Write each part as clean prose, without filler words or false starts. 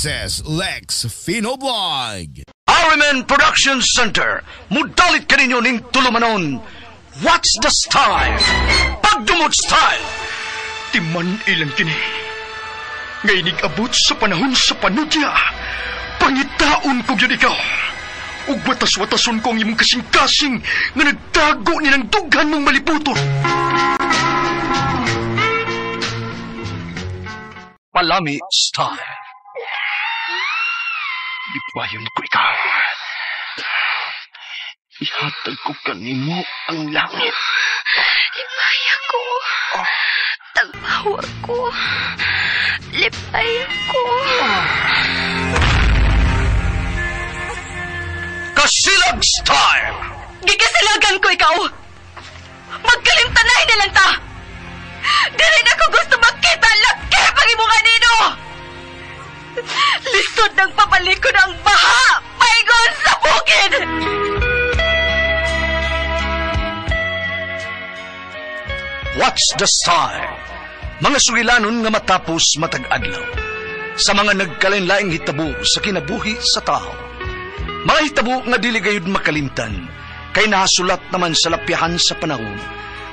This is Lex Finoblog. RMN Production Center. Mudalit ka ninyo ning tulumanon. What's the style? Pagdumot style. Timan ilang kini. Ngay abot sa panahon sa panudya. Pangitaon ko yun ikaw. Ug watas-watason ko ang imong kasing-kasing nga nagtago ni ng dughan mong malibuton. Palami style. Lipayon ko ikaw. Ihatag ko kanimo ang langit. Lipaya ko. Tagpawa ko. Lipaya ko. Kasilag style. Gigasilagan ko ikaw. Magkalimtanay na lang ta. Dili na ko gusto makita ang laki pag imunga nino. Lisod ng papalikod ang baha. Paigon sa bukid. What's the style? Mga sugilanon nga matapos matag-adlaw. Sa mga nagkalain-laing hitabo sa kinabuhi sa tao. Mga hitabo nga dili gayud makalimtan. Kay nahasulat naman sa lapyahan sa panahon.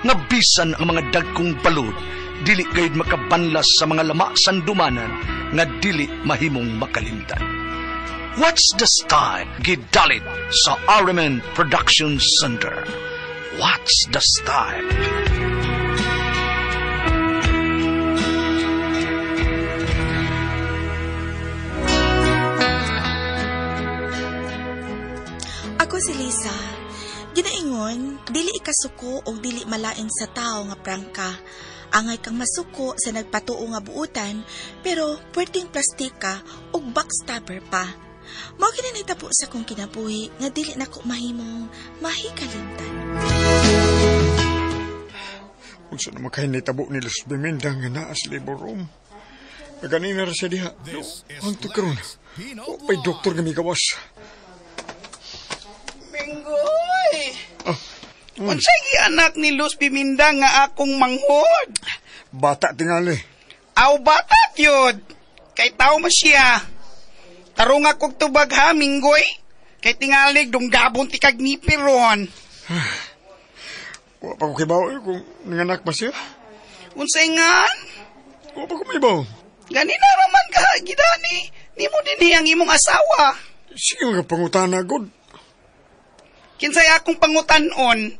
Nga bisan ang mga dagkong balod. Dili gayud makabanlas sa mga lama sandumanan. Nga dili mahimong makalimtan. What's the style? Gidalit sa RMN Production Center. What's the style? Ako si Lisa. Ginaingon, dili ikasuko o dili malain sa tao nga prangka. Angay kang masuko sa nagpatuo nga buutan, pero pwedeng plastika o backstabber pa. Mao kini nahitabo sa kong kinabuhi nga dili nako mahimong mahikalimtan. Unsa na makahinitabo ni Los Biminda nga naa sa labor room. Naganina ra siya diha. Hangtod karon. O pa'y doktor nga migawas. Minggoy! Unsay anak ni Luz Biminda nga akong manghod? Bata tingali. Aw bata yun. Kay tao ma siya. Tarong akong tubag ha, Minggoy. Kay tingalig dunggabon ti kag nipiron. Wa pa ko kibaw kung nanganak pa siya. Unsay nga? Wa pa ko maibaw. Ganina raman ka, gidani. Ni mo din ang imong asawa. Sige mga pangutana, God. Kinsay akong pangutanon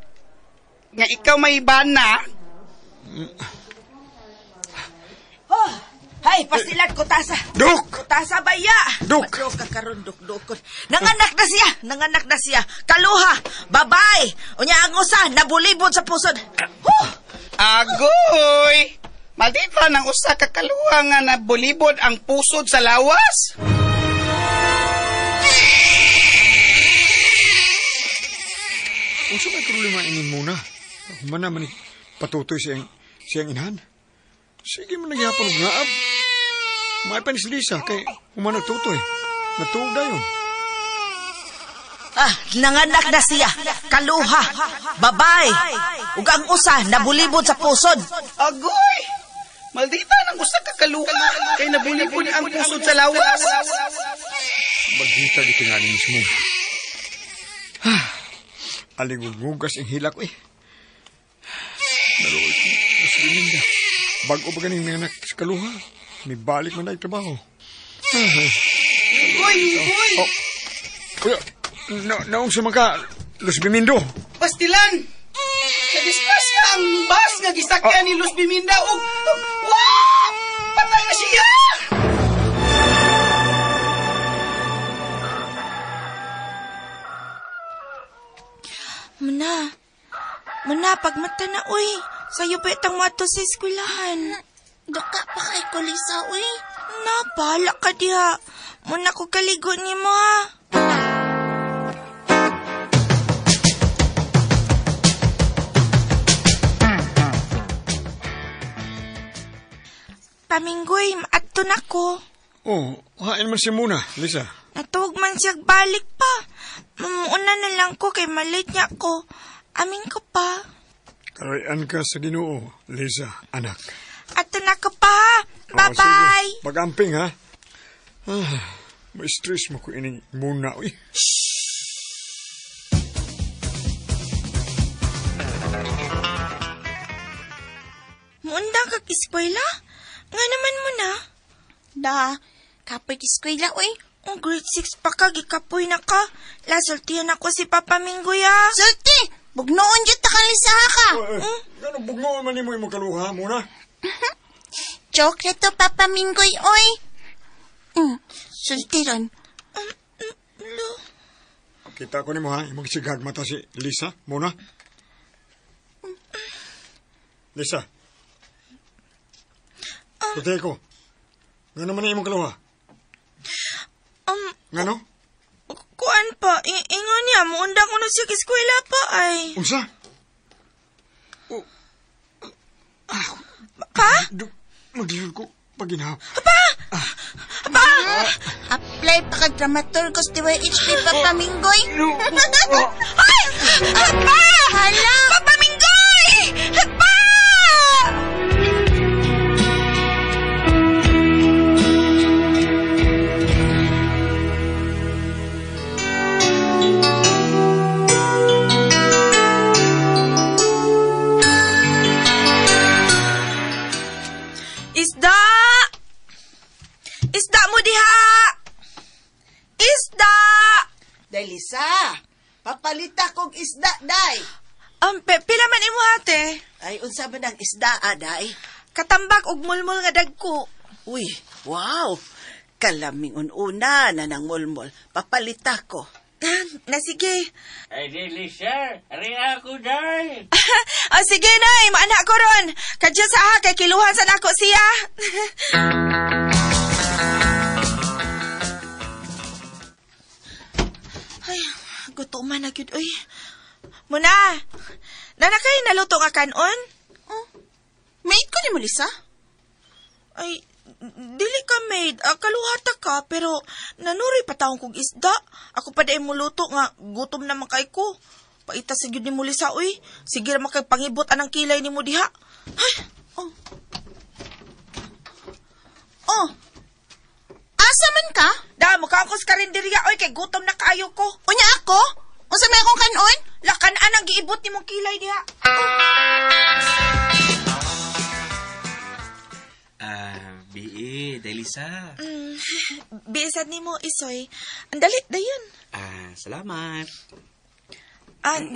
nga ikaw may bana. Oh, hay, pasilat ko tasa. Duk! Kutasa baya. Duk! Madok ka karon, duk. Nanganak na siya. Kaluha, babay. Unya ang usa, nabulibod sa pusod. Agoy! Maldita ng usa ka kaluha nga nabulibod ang pusod sa lawas. Unsa may problema inin muna? Humana man patutoy siyang inahan. Sige man nagyapon og ngaab. May panis Lisa kay humana nagtutoy. Natuog dayon. Nanganak na siya. Kaluha, babay. Ug ang usa, nabulibod sa pusod. Agoy! Maldita ng usa ka kaluha kay nabulibod ang pusod sa lawas. Bagita gitingani mismo. Alingugugas ang hilak ko Naroon ko, Los Biminda. Bago ba ganing nanganak sa kaluha? May balik man na yung trabaho. Goy! Naong sumaka, Los Bimindo. Pastilan! Nadisgrasya ang bus nga gisakyan ni Luz Biminda o... Wow! Patay na siya! Muna, pagmata na, uy. Sa'yo pa itang mato sa eskwelahan. Daka pa kay ko, Lisa, uy. Bahala ka diha. Muna ko kaligo ni mo, ha. Paminggoy, maadto na ko. Oh, hain man siya muna, Lisa. Natuog man siya balik pa. Una na lang ko kay malit niya ko. Amin ko pa. Karayan ka sa Ginoo, Lisa, anak. Ato na ko pa. Bye-bye. Pag-amping, ha? May stress mo ko ining muna, uy. Muundang kag eskwela? Nga naman mo na. Da, kapoy kiskwela, oy. Oh, grade 6 pa ka, gikapoy na ka. Lasultihan ako si Papa Minggoy, ah. Sulti, bugnoon dyan takalisaha ka. Gano'ng bugnoon man mo yung magkaluha muna? Chocolate to, Papa Minggoy, oy. Sulti ron. Kita ko ni mo ha, yung magsigag mata si Lisa muna. Lisa. Tutay ko. Gano'n man yung magkaluha? Ngano? Kuan pa, ingon niya, muundang ko na siya eskwela pa, ay. Unsa? Pa? Magdilol ko paginaw. Apply pa ka dramaturgos DYHP, Papa Minggoy. Ay! Pa! Hala! Papa Minggoy! Pa! Isda! Isda mo diha! Isda! Day Lisa, papalita kong isda, day. Pila man imo hate? Ay, unsa man ang isda, day? Katambak og mulmul nga dagko. Uy, wow. Kalaming una na ng mulmol. Papalita ko. Na sige. Ay, di Lisa, rin ako, day. Sige nay, maanak ko ron. Kadyo sa ha, kay kiluhan sa nako siya. Ay, gutuman na gyud oy. Muna. Nanakay naluto nga kanon? Mate ko ni mo, Lisa? Ay, dili ka maid. Kaluhata ka, pero nanuri pa taong kong isda. Ako pa dahil muluto nga, gutom naman kay ko. Paita sa gyud ni mo Lisa, uy. Sige naman kay pangibot anang kilay ni mo diha. Ay, Asa man ka? da, makakos ka rin diriya, oy, kay gutom na kaayo ko. Unya ako? Unsa may akong kanon? Lakan-an ang giibot ni mong kilay diha. B.E. Delisa. Biisan ni mo, Isoy. Ang dalit na yun. Salamat.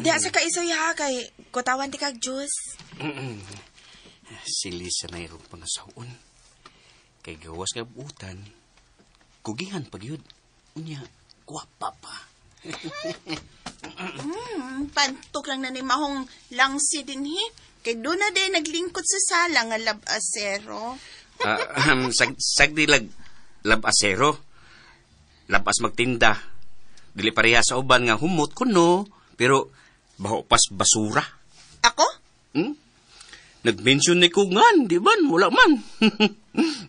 Diya sa ka, Isoy, ha, kay kutawan ti kag juice. Si Lisa na yung pangasaon. Kay gawas kay butan. Kugihan pag yun. Unya, guwapa pa. Pantok lang na ni Mahong langsi din, hi. Kay doon na din naglingkod sa sala nga labasero. Sagdi labasero. Labas magtinda. Dili pareha sa uban nga humot ko, no? Pero, baho pas basura. Ako? Nag-mention ni Kugan, di ba? Wala man.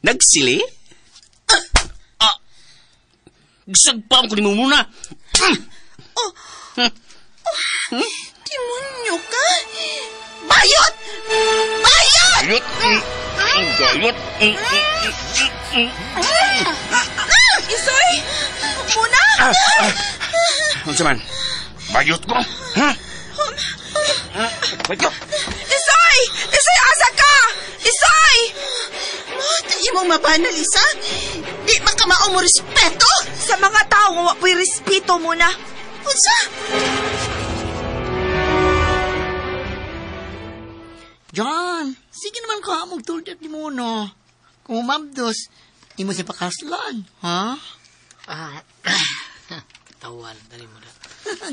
Nagsili? Gisagpam ko ni mo muna. Timonyo ka? Bayot! Bayot! Gayot! Isoy! Muna! Ano man? Bayot ko? Ha? Bayot! Isoy! Isoy, asa ka! Isoy! Tayo mong mabana, Lisa. Di makamao mo respeto. Sa mga tao, nga wapoy respeto muna. Unsa? John, sige naman ka magtulad ni mo, no? Kung umabdos, di mo siya pakaslan, ha? Tawan, dali mo na.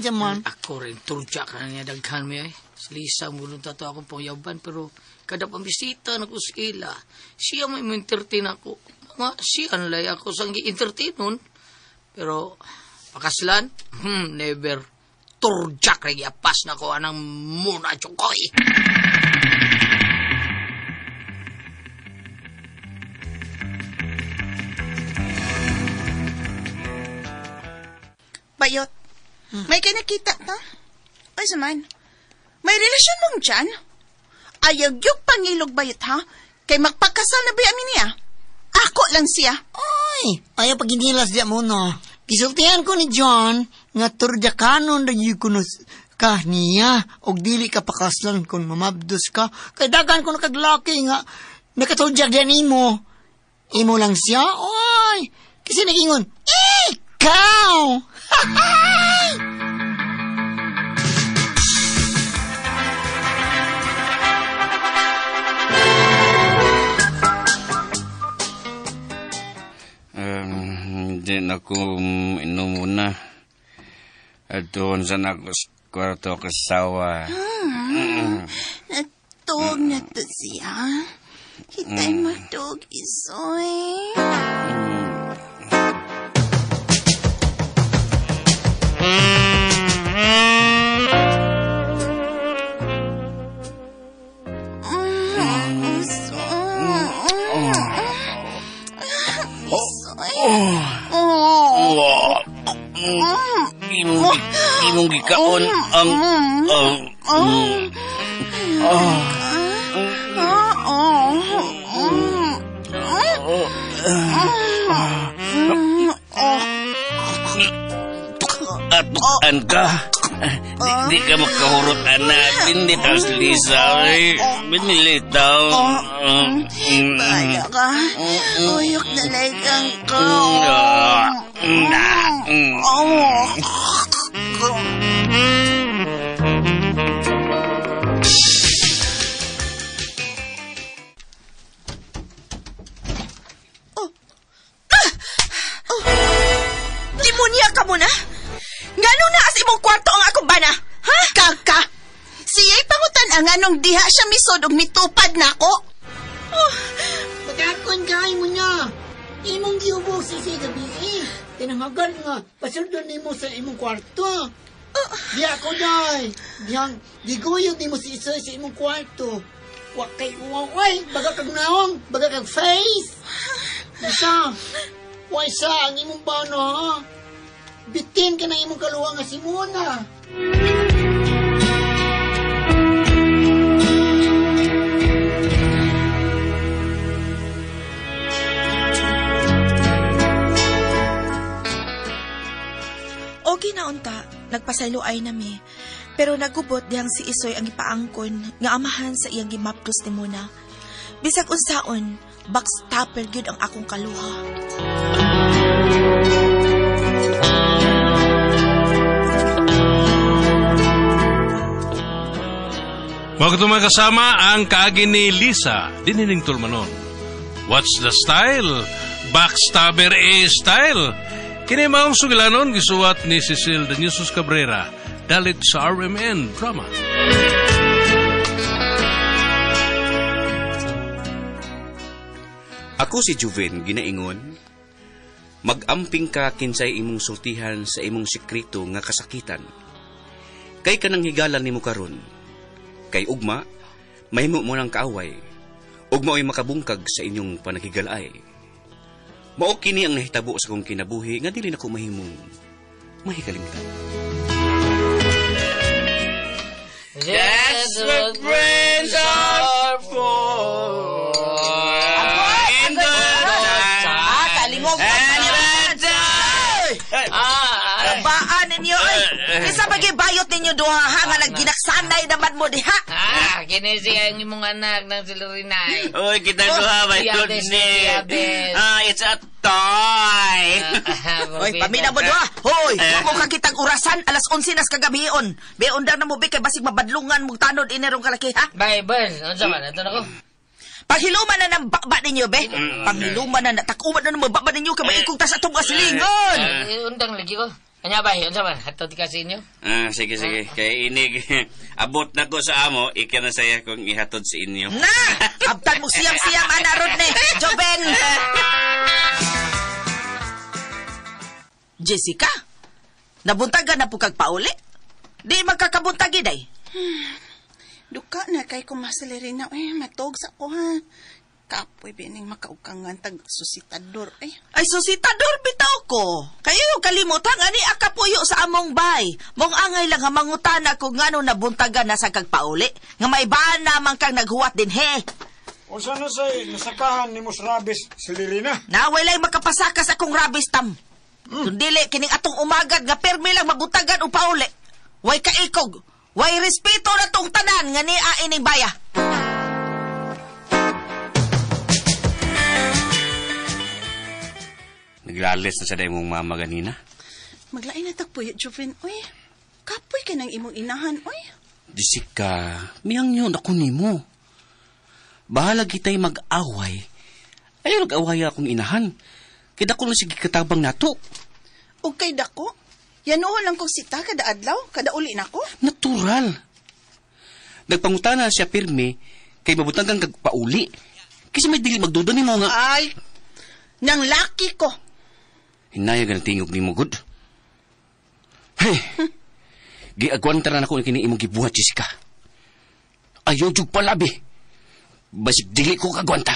Diyan man. Ako rin, turja ka na niya daghan mo, eh. Si Lisa, mulong tato akong pangyaban, pero kada pambisita na ko sa ila, siya may entertain ako. Mga siya nalay ako sang gi-entertain nun. Pero, pakaslan, never. Turja ka rin, apas na ko anang muna chokoy. Bayot. May kinakita ta? Ay, saman. May relasyon mong dyan? Ayaw yung pangilog bayot, ha? Kay magpakasal na ba amin niya? Ako lang siya. Ay, Ay, ayaw pag inilas diya mo no. Gisultihan ko ni John nga turja kanon na yukunos ka niya og dili ka pakaslan kung mamabdos ka. Kay dagan ko nakaglaki nga nakatulja diyan imo. Imo lang siya? Oy! Kasi nagingon, ikaw! Hindi na ko inom muna. At doon sa kwarto kasawa. Natog na to siya. Hitay matog, Isoy. Imong gikaon ang atukan ka. Di ka makahurot, anak. Binitaw si Lisa. Binilitaw. Bala ka. Uyok na laikang ka. Demonya ka mo na? Nganong naas imong kwarto ang akong bana? Ha? Kaka! Siya'y pangutan ang anong diha siya misod og mitupad na ako. Matakon kay mo niya. Imong giubog si gabi tinangagan nga, pasundon ni mo sa imong kwarto. Di ako, day. Diyang, diguyod ni mo si Isoy sa imong kwarto. Wakay uwaway, baga kag naong, baga kag face. Isa, why sa ang imong bano, ha? Bitin ka na imong kaluwa nga si Mona. Okay na unta, nagpasayloay nami. Pero nagubot dihang si Isoy ang ipaangkon nga amahan sa iyang gimapdos ni Mona. Bisag unsaon, backstopper gyud ang akong kaluha. Mga mga kasama ang kaagi ni Lisa, dinining tulmanon. What's the style? Backstabber style. Kini maong sugilanon gisuwat ni Cecil de Jesus Cabrera dalit sa RMN drama. Ako si Juven ginaingon, mag-amping ka kinsay imong sultihan sa imong sekreto nga kasakitan. Kay kanang higalan nimo karon. Kay ugma, mahimo mo ng kaaway. Ugma ay makabungkag sa inyong panakigalay. Mao kini ang nahitabo sa kong kinabuhi nga dili nako mahimong mahikalimtan. That's what friends are for. In the night. Kalingog ka Baan ninyo ay. Isa bayot ninyo duha ha nga nagginaksanay naman mo diha. Kini siya ang imong anak ng silurinay. Oy, kita duha ba yun ni? It's a toy. Oy, pamina mo duha. Hoy, mo ka kitang urasan alas 11 nas kagabion. Beon daw na mo kay basig mabadlungan mong tanod inerong kalaki ha. Bye, bye. Unsa man ato nako? Paghiluman na ng bakba ninyo, be. Paghiluman na, takuman na ng bakba ninyo, kaya maikong tas atong asilingon. Undang lagi ko. Kanya ba, yun sa man, hatod ka sa inyo? Sige. Kaya inig, abot na ko sa amo, ika na saya kung ihatod sa inyo. Na! Abtan mo siyam-siyam, anarod ni, Joven! Jessica, nabuntagan na po kag pauli? Di magkakabuntagi, day? Duka na kay kumasalirin na. Matog sa ko ha. Kapoy bining makaukangan tag susitador. Ay, susitador bitaw ko. Kayo yung kalimutan, ani akapuyo sa among bay. Mong angay lang nga mangutana kung ngano nabuntagan na sa kagpauli. Nga may baan naman kang naghuwat din, he. O sana say nasakahan ni Mos Rabis si Lirina? Naway lang makapasakas akong rabis tam. Dili kining atong umagad nga permi lang mabutagan o pauli. Way kaikog, way respeto na tong tanan nga niya ining baya. Naglalis na sa day mong mama ganina. Maglain na tagpuyo, Joven. Uy, kapoy ka ng imong inahan, uy. Jessica, miyang yun ako ni mo. Bahala kita'y mag-away. Ayaw nag-away akong inahan. Kaya ko lang sige katabang nato. O kay dako? Yanuho lang kong sita kada adlaw, kada uli na ko. Natural. Nagpangutana siya pirmi, kay mabutang kang kagpauli. Kasi may dili magduda ni mo nga. Ay, nang laki ko. Hinayag ang tingog ni mo, good. Hey, giagwanta na ako kini imong gibuhat, Jessica. Ayaw jug palabi. Basig dili ko kagwanta.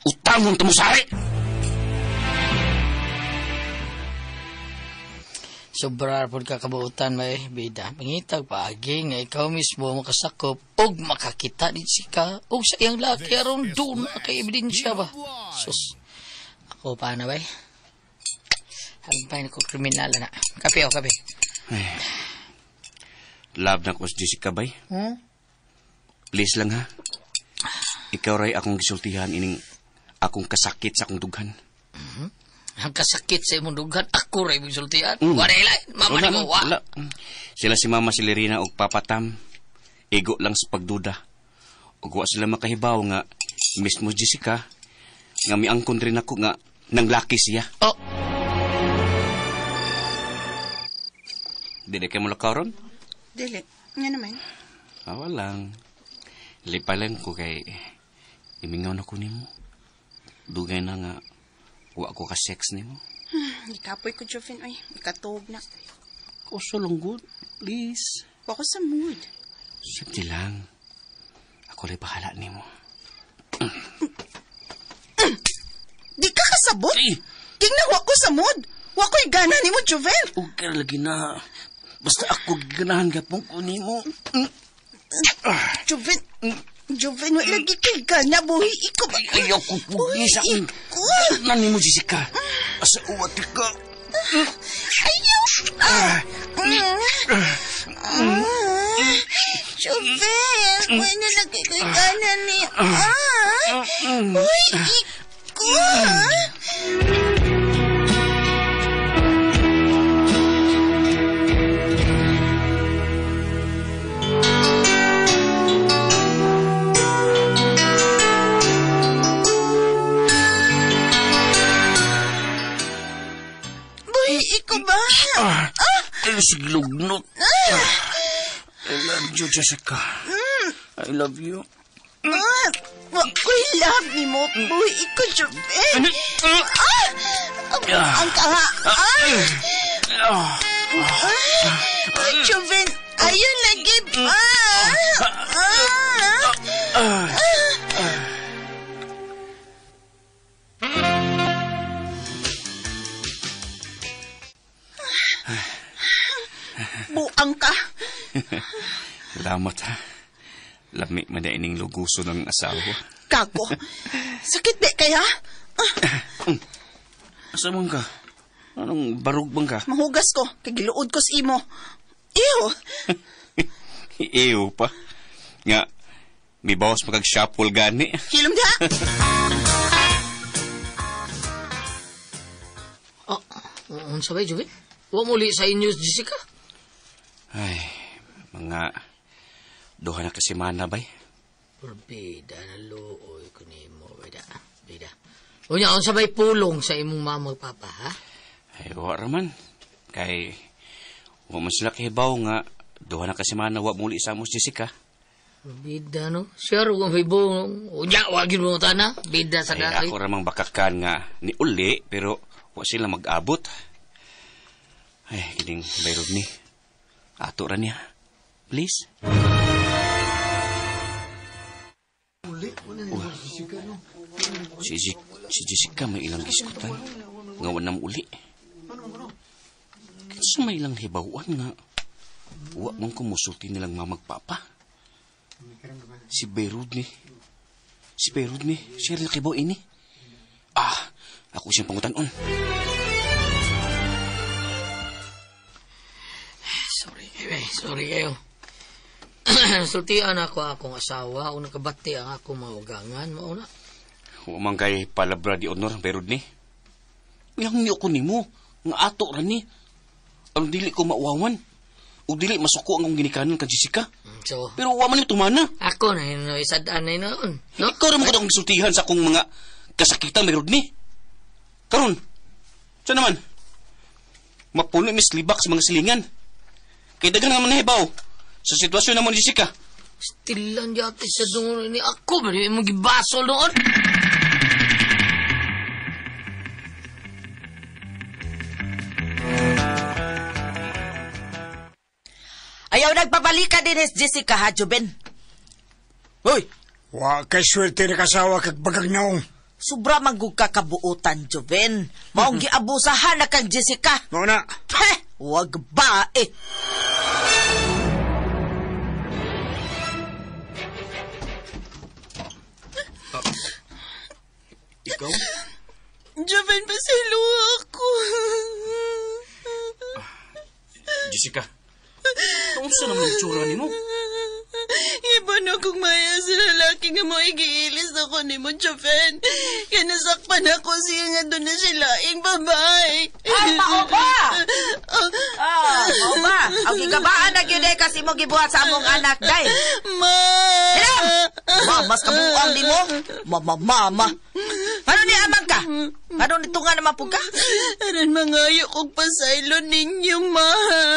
Utamong tamusari. Sobra po kakabuutan may bida. Mangitag paagi nga ikaw mismo makasakop og makakita ni Jessica og sa iyang laki aron doon na kay ebidensya ba. Sus, ako pa na ba? Hambay na ko kriminal na. Kape o kape. Ay, love na ko si Jessica bay. Please lang ha. Ikaw ray akong gisultihan ining akong kasakit sa akong dughan. Ang kasakit sa imong dughan, ako ray magsultihan. Wala ilain, mama ni mo, wa. Sila si Mama si Lirina og papatam. Igo lang sa pagduda. Ug wa sila makahibaw nga mismo Jessica nga miangkon rin ako nga nang laki siya. Oh. Dili kayo mo lakaron? Dili, nga naman. Walang. Lipalan ko kay imingaw na ko nimo. Dugay na nga wa ko ka-sex nimo. Ikapoy ko, Joven, oy. Ikatog na. Koso lang good, please. Wa ko sa mood. Simple lang. Ako rin bahala nimo. Di ka kasabot? Tingnan wa ko sa mood. Wa ko'y gana ni mo, Joven. Okay, lagi na. Basta ako ganahan gapong ko nimo. Joven, wala lagi kay gana, buhi. Ikaw ba? Ayaw ko pugis akong nani mo, Jessica. Asa uwati ka. Ayaw. Joven, wala lagi kay gana ni. Buhi, ikaw. Ikaw ba? Siglugnot. I love you, Jessica. I love you. Ako'y love ni mo. Buhay ikaw, Joven. Ang kaha. Joven, ayun lagi pa. Buang ka. Salamat ha. Lami man na ining luguso ng asawa. Kako. Sakit ba kaya? Asa man ka? Anong barug bang ka? Mahugas ko. Kagiluod ko sa imo. Ew. Ew pa. Nga, may bawas magag-shopol gani. Hilom da. Ang sabay, Joven? Huwag muli sa inyo, Jessica. Ay, mga duha na kasi mana bay. Bida na looy ko ni mo, bida. Unya, ang sabay pulong sa imong mama papa, ha? Ay, wa raman. Kay, wa man sila kahibaw nga, duha na kasi mana, wa muli sa amos, Jessica. Bida, no? Sure, kung may buong, unya, wagin mo na, bida sa ay, ako ramang bakakan nga ni uli, pero wa sila mag-abot. Ay, kining bayrod ni. Ato ra niya. Please. Si Jessica may ilang giskutan. Nga wanam uli. Kasi may ilang hibawan nga. Huwag mong kumusulti nilang mamagpapa. Si Beirut ni. Si Bayrod ni, siya rin nakibaw ini. Ako siyang pangutanon. Sorry kayo. Sultian ako akong asawa o nakabati ang akong maugangan. Mauna. Umang kay palabra di honor, Bayrod ni. Yang niyo ko ni mo, nga ato rin ni. Ang dili ko mauwawan. O dili masuko ang ginikanon ka Jessica. So, pero waman yung tumana. Ako na yun, isadaan na yun. No? Ikaw naman ko akong gisultihan sa akong mga kasakitan, Bayrod ni. Karon, siya naman, mapuno mis libak sa mga silingan. Kaya dagan naman nahibaw sa sitwasyon naman, Jessica. Stilan yata sa dungon ni ako, bari mo gibasol noon. Ayaw nagpabalikan din es Jessica ha, Juben. Hoy! Wa kay swerte na kasawa kag bagagnaong. Sobra manggug ka kabuutan, Juben. Maong giabusahan na kang Jessica. Mao na. Wag ba eh. Ikaw? Juben, pasilo ako. Jessica, kamusta naman yung tsura ni mo? Iba na kong maya sa lalaki nga mo igiilis ako ni mo, Juben. Kaya nasakpan ako siya nga doon na sila ing babae. Mao ba? Mao ba? Ang gigabaan na yun kasi mo gibuhat sa among anak, day. Mas kabuang di mo? Mama. Ano ni amang ka? Ano nito nga naman po ka? Aran mangayo kong pasaylo ninyo, ma.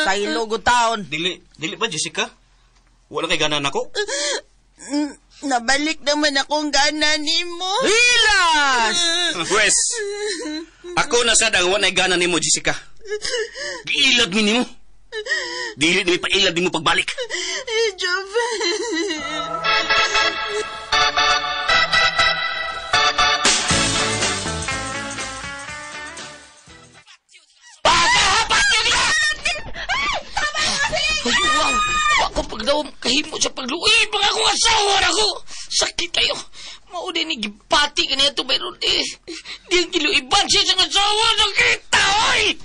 Saylo taon. Dili ba, Jessica? Wala kay ganan ako? Nabalik naman akong gana ni mo. Hilas! Wes, ako na sad ang wala ganan ni mo, Jessica. Giilad ni mo. Dili ni pailad ni mo pagbalik. Juven. Wow! Ako pagdawam kahimo sa pagluwi pag akong asawa na ko. Sakit tayo. Mauna ni gipati ka na ito, Bayrod eh. Di ang kiluiban siya sa asawa. Sakit tayo!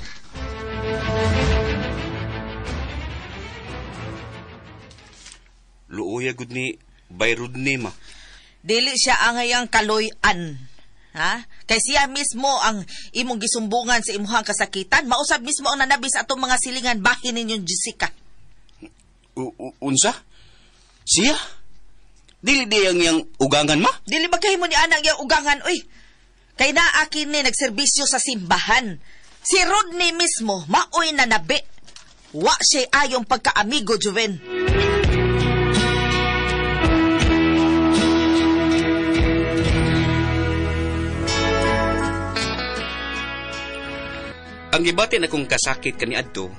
Luoya gud ni Bayrod ni ma. Dili siya angayang kaloy-an. Ha? Kay siya mismo ang imong gisumbungan sa imuhang kasakitan. Mausab mismo ang nanabi sa atong mga silingan bahin ninyong Jessica. Unsa? Siya? Dili yang ugangan ma? Dili magkahimo ni anang yang ugangan, uy. Kay naakin ni nagserbisyo sa simbahan. Si Rodney mismo, maoy na nabi. Wa siya ayong pagkaamigo, Juven. Ang gibatin akong kasakit kani adto,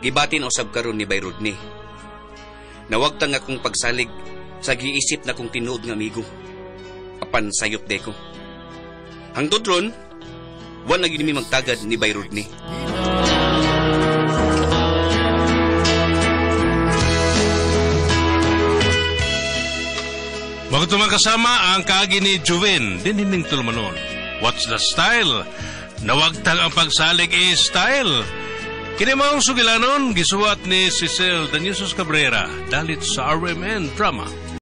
gibatin usab karon ni Bayrod ni. Nawagtang akong pagsalig sa giisip na kong tinuod nga amigo. Apan sayop deko. Hangtod ron, wala gyud mi magtagad ni Bayrod ni. Magtumang kasama ang kaagi ni Juven din hining tulmanon. What's the style? Nawagtang ang pagsalig style. Kinimaong sugilanon, gisuwat ni Cecil Daniusos Cabrera, dalit sa RMN Drama.